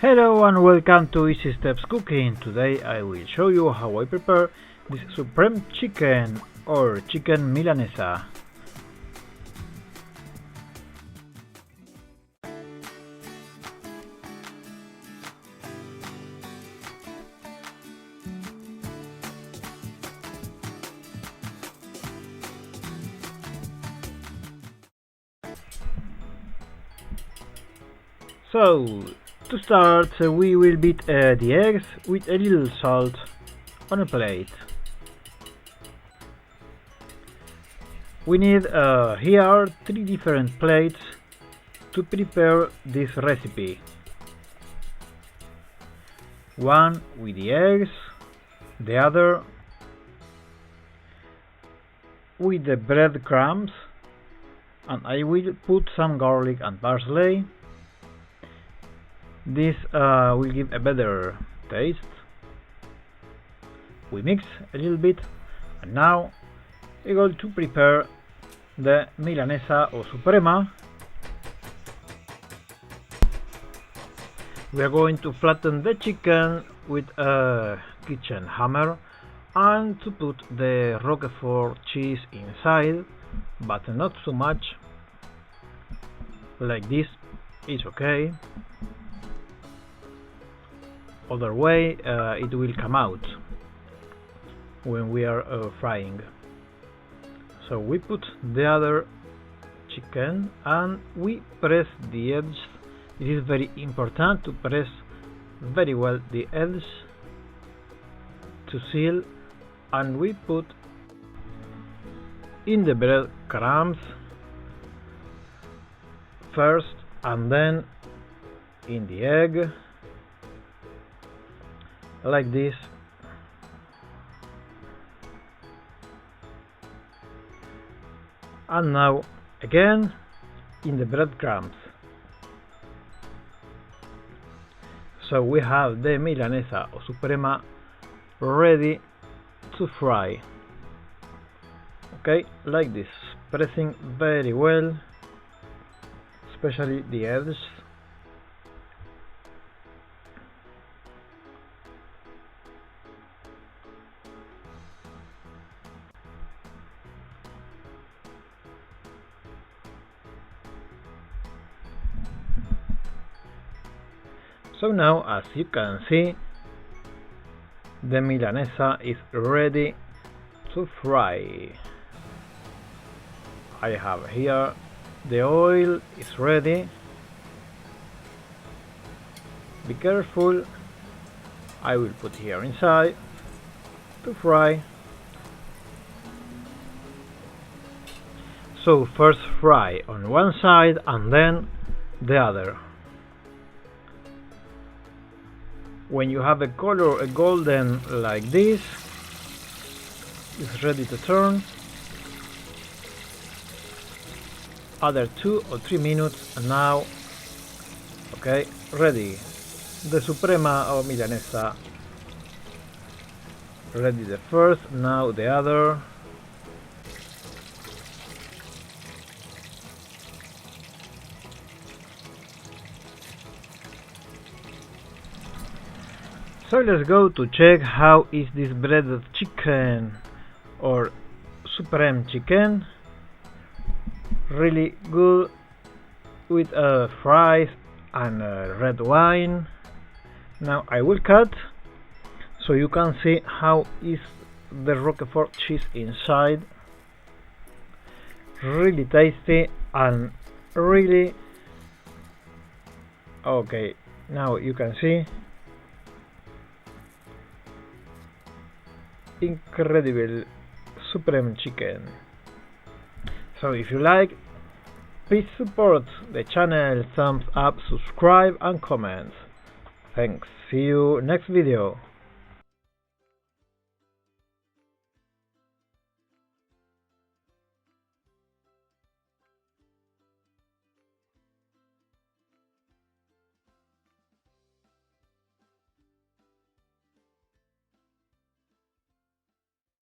Hello and welcome to Easy Steps Cooking. Today I will show you how I prepare this supreme chicken or chicken milanesa. So, to start, we will beat the eggs with a little salt on a plate. We need here 3 different plates to prepare this recipe. One with the eggs, the other with the breadcrumbs, and I will put some garlic and parsley. This will give a better taste. We mix a little bit, and now we're going to prepare the milanesa or suprema. We are going to flatten the chicken with a kitchen hammer and to put the roquefort cheese inside, but not so much. Like this is okay. Other way it will come out when we are frying. So we put the other chicken and we press the edge. It is very important to press very well the edge to seal, and we put in the breadcrumbs first and then in the egg, like this. And now again in the breadcrumbs. So we have the milanesa or suprema ready to fry. Okay, like this, pressing very well, especially the edges. So now, as you can see, the milanesa is ready to fry. I have here the oil is ready. Be careful, I will put here inside to fry. So first fry on one side and then the other. When you have a color, a golden like this, it's ready to turn. Other 2 or 3 minutes, and now, okay, ready. The suprema or milanesa, ready the first, now the other. So let's go to check how is this breaded chicken or supreme chicken. Really good with fries and red wine. Now I will cut so you can see how is the roquefort cheese inside. Really tasty and really okay. Now you can see incredible supreme chicken. So if you like, please support the channel, thumbs up, subscribe and comment. Thanks, see you next video.